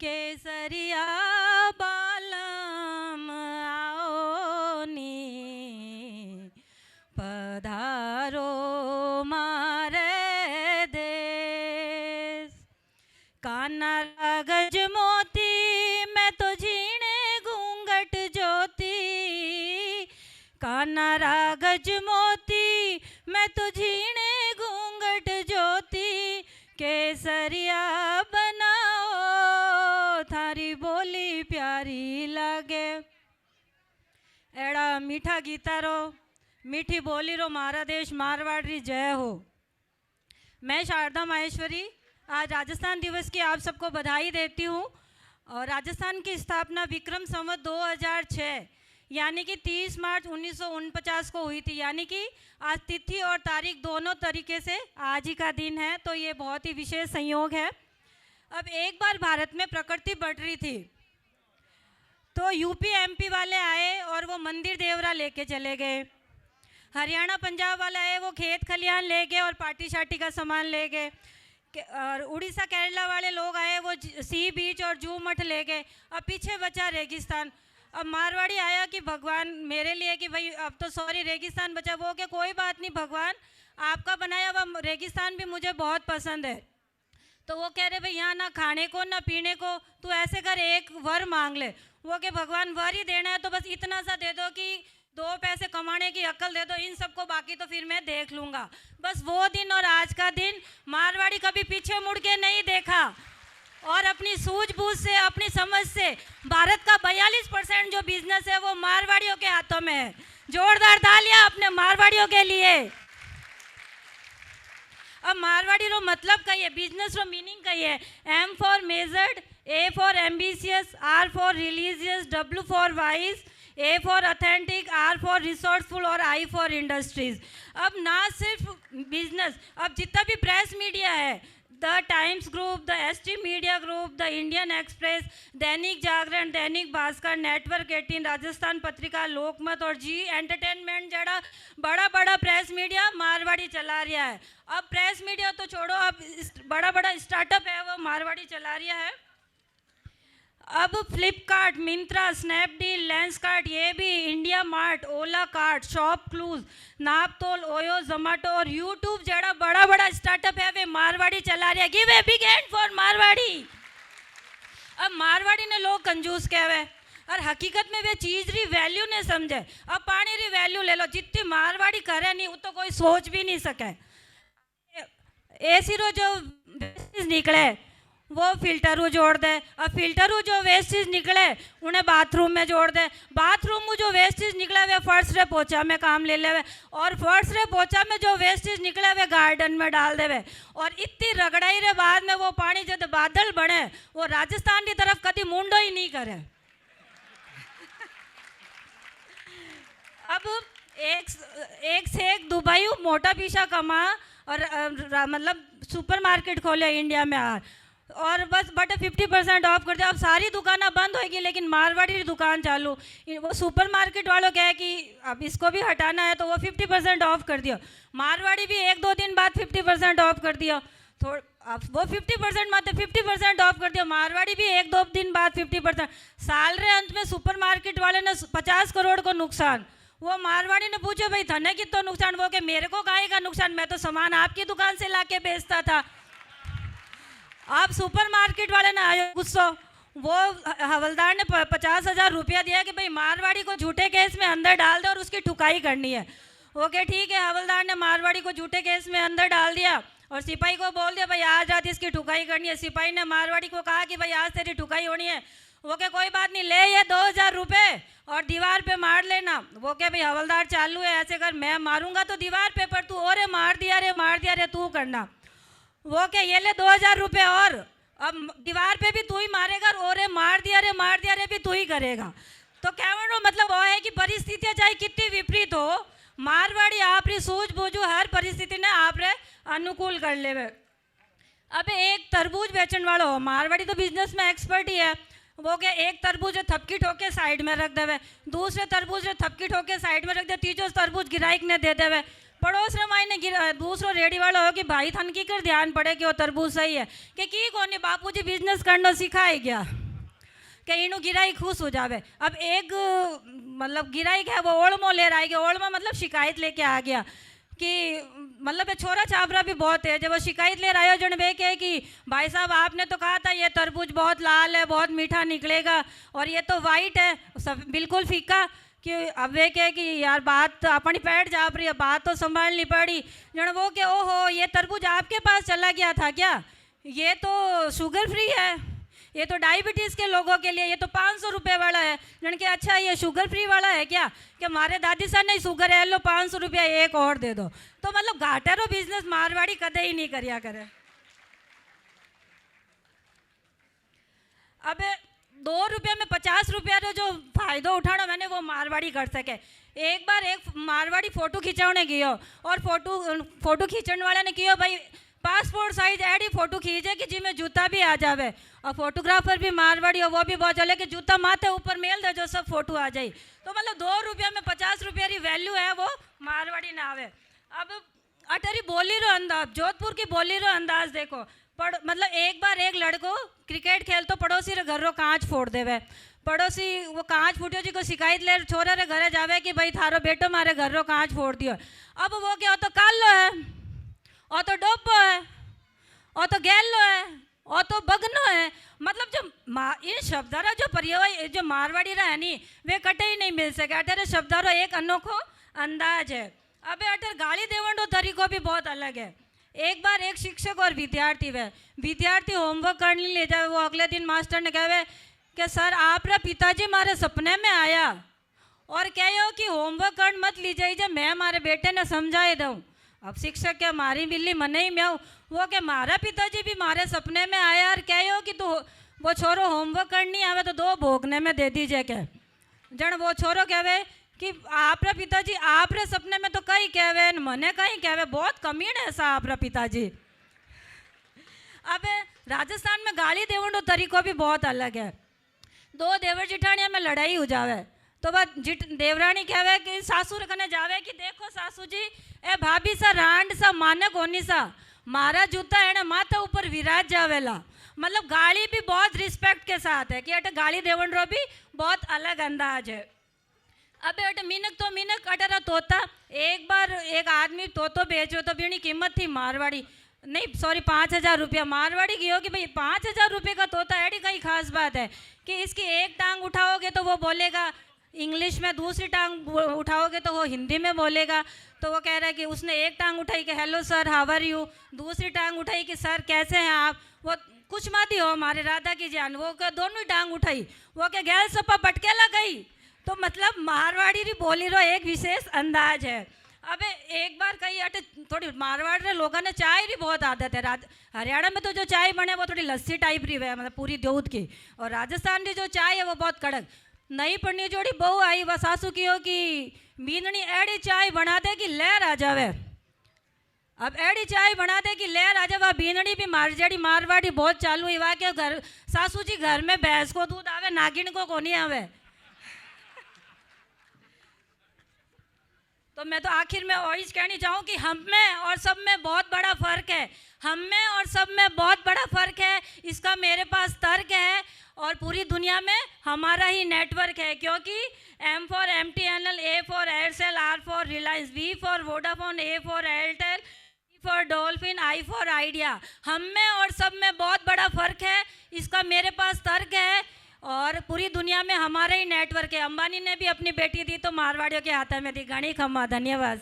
केसरिया बालम आओ नी पधारो मारे देश। काना गज मोती मैं तो झीणे घूंघट ज्योति, काना रागज मोती मैं तो झीणे घूंघट ज्योति। केसरिया बनाओ थारी बोली प्यारी लागे। एड़ा मीठा गीतारो मीठी बोली रो मारा देश मारवाड़ री जय हो। मैं शारदा माहेश्वरी आज राजस्थान दिवस की आप सबको बधाई देती हूँ। और राजस्थान की स्थापना विक्रम संवत 2006 यानी कि 30 मार्च 1949 को हुई थी, यानी कि आज तिथि और तारीख दोनों तरीके से आज ही का दिन है, तो ये बहुत ही विशेष संयोग है। अब एक बार भारत में प्रकृति बढ़ रही थी तो यूपी एमपी वाले आए और वो मंदिर देवरा लेके चले गए। हरियाणा पंजाब वाले आए, वो खेत खलियान ले गए और पार्टी शार्टी का सामान ले गए। और उड़ीसा केरला वाले लोग आए, वो सी बीच और जू मठ ले गए। अब पीछे बचा रेगिस्तान। अब मारवाड़ी आया कि भगवान मेरे लिए कि भाई अब तो सॉरी रेगिस्तान बचा। वो कि कोई बात नहीं भगवान, आपका बनाया हुआ रेगिस्तान भी मुझे बहुत पसंद है। तो वो कह रहे भाई यहाँ ना खाने को ना पीने को, तू ऐसे कर एक वर मांग ले। वो कि भगवान वर ही देना है तो बस इतना सा दे दो कि 2 पैसे कमाने की अक्ल दे दो, इन सबको बाकी तो फिर मैं देख लूँगा। बस वो दिन और आज का दिन मारवाड़ी कभी पीछे मुड़ के नहीं देखा और अपनी सूझबूझ से अपनी समझ से भारत का 42% जो बिजनेस है वो मारवाड़ियों के हाथों में है। जोरदार तालियां अपने मारवाड़ियों के लिए। अब मारवाड़ी रो मतलब कही है, बिजनेस रो मीनिंग कही है। M for measured, A for ambitious, R for religious, W for wise, A for authentic, R for resourceful और आई फॉर इंडस्ट्रीज। अब ना सिर्फ बिजनेस, अब जितना भी प्रेस मीडिया है, the times group, the ST media group, the Indian express, Dainik Jagran, Dainik Bhaskar, network 18, Rajasthan Patrika, लोकमत और जी entertainment जड़ा बड़ा बड़ा प्रेस मीडिया मारवाड़ी चला रहा है। अब प्रेस मीडिया तो छोड़ो, अब बड़ा बड़ा स्टार्टअप है वो मारवाड़ी चला रहा है। अब फ्लिपकार्ट, मिंत्रा, स्नैपडील, लेंसकार्ट, ये भी India Mart, Ola cart, shop clues, Naaptol, Oyo, Zomato और यूट्यूब जड़ा बड़ा बड़ा स्टार्टअप है वे मारवाड़ी चला रहा है। Give a big hand for Marwari. अब मारवाड़ी ने लोग कंजूस कहवे और हकीकत में वे चीज री वैल्यू ने समझे। अब पानी री वैल्यू ले लो, जितनी मारवाड़ी करे नहीं वो तो कोई सोच भी नहीं सके। एसी रो जो निकले वो फिल्टर जोड़ दे, अब फिल्टर जो वेस्टेज निकले उन्हें बाथरूम में जोड़ दे, बाथरूम जो वेस्टेज निकले वे फर्श रे पोछा में काम ले लेवे और फर्श रे पोछा में जो वेस्टेज निकले वे गार्डन में डाल देवे। और इतनी रगड़ाई रे बाद में वो पानी जब बादल बने वो राजस्थान की तरफ कभी मुंडो ही नहीं करे। अब एक से एक दुबई मोटा पीछा कमा और मतलब सुपरमार्केट खोले इंडिया में और बस बट 50% ऑफ कर दिया। अब सारी दुकानें बंद होगी लेकिन मारवाड़ी की दुकान चालू। वो सुपरमार्केट वालों क्या है कि अब इसको भी हटाना है तो वो 50% ऑफ कर दिया। मारवाड़ी भी 1-2 दिन बाद 50% ऑफ कर दिया। अब वो 50% मात्र 50% ऑफ कर दिया। मारवाड़ी भी 1-2 दिन बाद 50%। साल रे अंत में सुपरमार्केट वाले ने 50 करोड़ को नुकसान। वो मारवाड़ी ने पूछो भाई थने कितना नुकसान? वो कि मेरे को काहे का नुकसान, मैं तो सामान आपकी दुकान से लाके बेचता था। आप सुपरमार्केट वाले ने आयो गुस्सा, वो हवलदार ने 50,000 रुपया दिया कि भाई मारवाड़ी को झूठे केस में अंदर डाल दे और उसकी ठुकाई करनी है। ओके ठीक है, हवलदार ने मारवाड़ी को झूठे केस में अंदर डाल दिया और सिपाही को बोल दिया भाई आज रात इसकी ठुकाई करनी है। सिपाही ने मारवाड़ी को कहा कि भाई आज तेरी ठुकाई होनी है। वो के कोई बात नहीं, ले ये 2,000 रुपये और दीवार पे मार लेना। वो के भाई हवलदार चालू है, ऐसे कर मैं मारूंगा तो दीवार पे, पर तू और मार दिया रे तू करना। वो क्या ये ले 2,000 रुपये और अब दीवार पे भी तू ही मारेगा और मार दिया रे भी तू ही करेगा। तो कहने मतलब वो है कि परिस्थितियाँ चाहे कितनी विपरीत हो, मारवाड़ी आप री सूझबूझ हर परिस्थिति ने आप रे अनुकूल कर लेवे। अब एक तरबूज बेचने वाला हो, मारवाड़ी तो बिजनेस में एक्सपर्ट ही है। वो क्या एक तरबूज थपकी ठोके साइड में रख देवे, दूसरे तरबूज थपकी ठोके साइड में रख दे, तीसरा तरबूज गिराइक ने दे देवे, पड़ोस में मायने दूसरो रेडी वाला हो कि भाई थन की कर ध्यान पड़े कि वो तरबूज सही है कि की कोनी बापूजी बिजनेस करना सिखाए गया कि इनू गिराई खुश हो जावे। अब एक मतलब गिराई है वो ओलमो ले रहा है, ओलमा मतलब शिकायत लेके आ गया कि मतलब ये छोरा छापरा भी बहुत है। जब वो शिकायत ले रहा है जन वे कहे कि भाई साहब आपने तो कहा था ये तरबूज बहुत लाल है, बहुत मीठा निकलेगा, और ये तो वाइट है, सब बिल्कुल फीका। कि अब वे कहे कि यार बात तो अपनी पैट जा रही है, बात तो संभालनी पड़ी। जन वो कि ओहो ये तरबूज आपके पास चला गया था क्या, ये तो शुगर फ्री है, ये तो डायबिटीज़ के लोगों के लिए, ये तो 500 रुपये वाला है। जन के अच्छा ये शुगर फ्री वाला है क्या, कि हमारे दादी साहब नहीं शुगर है, लो 500 रुपया एक और दे दो। तो मतलब घाटेरो बिजनेस मारवाड़ी कदे ही नहीं करिया करे। अब 2 रुपये में 50 रुपया जो फायदो उठाना मैंने वो मारवाड़ी कर सके। एक बार एक मारवाड़ी फोटो खिंचाने गयो और फोटो खींचने वाले ने किया भाई पासपोर्ट साइज एडी फोटो खींचे कि जिसमें जूता भी आ जावे, और फोटोग्राफर भी मारवाड़ी और वो भी बहुत चले कि जूता माथे ऊपर मेल दे जो सब फोटो आ जाए। तो मतलब 2 रुपया में 50 रुपया की वैल्यू है वो मारवाड़ी ना आवे। अब अटरी बोली रो अंदाज, जोधपुर की बोली रो अंदाज देखो। मतलब एक बार एक लड़को क्रिकेट खेल तो पड़ोसी रे घर रो कांच फोड़ देवे। पड़ोसी वो कांच फूटियो जी को शिकायत ले छोरा रे घरे जावे कि भाई थारो बेटो मारे घर रो कांच फोड़ दियो। अब वो क्या तो कालो है, और तो डोपो है, और तो गैलो है, और तो बगनो है। मतलब जो इन शब्दारा जो पर्याय जो मारवाड़ी रहा है नी वे कटे ही नहीं मिल सके। अटर शब्दारो एक अनोखो अंदाज है। अब अटर गाली देवन रो तरीको भी बहुत अलग है। एक बार एक शिक्षक और विद्यार्थी वे विद्यार्थी होमवर्क करने ले जाए, वो अगले दिन मास्टर ने कहे कि सर आपरा पिताजी मारे सपने में आया और कहो कि होमवर्क कर मत लीजिए, जब मैं हमारे बेटे ने समझाई दूँ। अब शिक्षक क्या मारी बिल्ली मने ही म्याऊ, वो क्या मारा पिताजी भी मारे सपने में आया और कहो कि तू वो छोरो होमवर्क करनी आवे तो 2 भोगने में दे दीजिए। क्या जन वो छोरो कहे कि आपरा पिताजी आपरे सपने में तो कहीं कहवे मने कहीं कहवे, बहुत कमीन है ऐसा आपरा पिताजी। अब राजस्थान में गाली देवन तरीको भी बहुत अलग है। 2 देवर जिठानिया में लड़ाई हो जावे तो वह देवरानी कहवे कि सासू कने जावे कि देखो सासू जी ए भाभी सा रांड सा माने कोनी सा मारा जूता एने माथे ऊपर विराज जावेला। मतलब गाली भी बहुत रिस्पेक्ट के साथ है कि अटे गाली देवन रो भी बहुत अलग अंदाज है। अब अटे मीनक तो मीनक अटरा तोता। एक बार एक आदमी तोतो बेचो तो बीनी कीमत थी मारवाड़ी नहीं सॉरी 5000 रुपया। मारवाड़ी की हो कि भाई 5000 रुपये का तोता है, कई खास बात है कि इसकी एक टांग उठाओगे तो वो बोलेगा इंग्लिश में, दूसरी टांग उठाओगे तो वो हिंदी में बोलेगा। तो वो कह रहा है कि उसने एक टांग उठाई कि hello sir how are you, दूसरी टांग उठाई कि सर कैसे हैं आप, वो कुछ मत ही हो हमारे राधा की जान, वो क्या दोनों ही टांग उठाई, वो क्या गैल सपा पटके लग। तो मतलब मारवाड़ी री बोली रो एक विशेष अंदाज है। अबे एक बार कहीं अटे थोड़ी मारवाड़ रे लोगों ने चाय री बहुत आदत है। हरियाणा में तो जो चाय बने वो थोड़ी लस्सी टाइप री है, मतलब पूरी दूध की, और राजस्थान की जो चाय है वो बहुत कड़क। नई पढ़नी जोड़ी बहू आई वह सासू की हो कि बीननी एड़ी चाय बना दे कि लहर आ जावे। अब एड़ी चाय बना दे कि लहर आ जावे। बीननी भी मारजेड़ी मारवाड़ी बहुत चालू हुई वहाँ के घर सासू जी घर में भैंस को दूध आवे नागिन को कोनी आवे। तो मैं तो आखिर में वही कहनी चाहूँ कि हम में और सब में बहुत बड़ा फ़र्क है। हम में और सब में बहुत बड़ा फ़र्क है, इसका मेरे पास तर्क है। और पूरी दुनिया में हमारा ही नेटवर्क है, क्योंकि M for MTNL, A for Aircel, R for Reliance, V for Vodafone, A for Airtel, D for dolphin, I for idea. हम में और सब में बहुत बड़ा फ़र्क है, इसका मेरे पास तर्क है। और पूरी दुनिया में हमारा ही नेटवर्क है। अंबानी ने भी अपनी बेटी दी तो मारवाड़ियों के हाथ में दी। घणी खम्मा, धन्यवाद।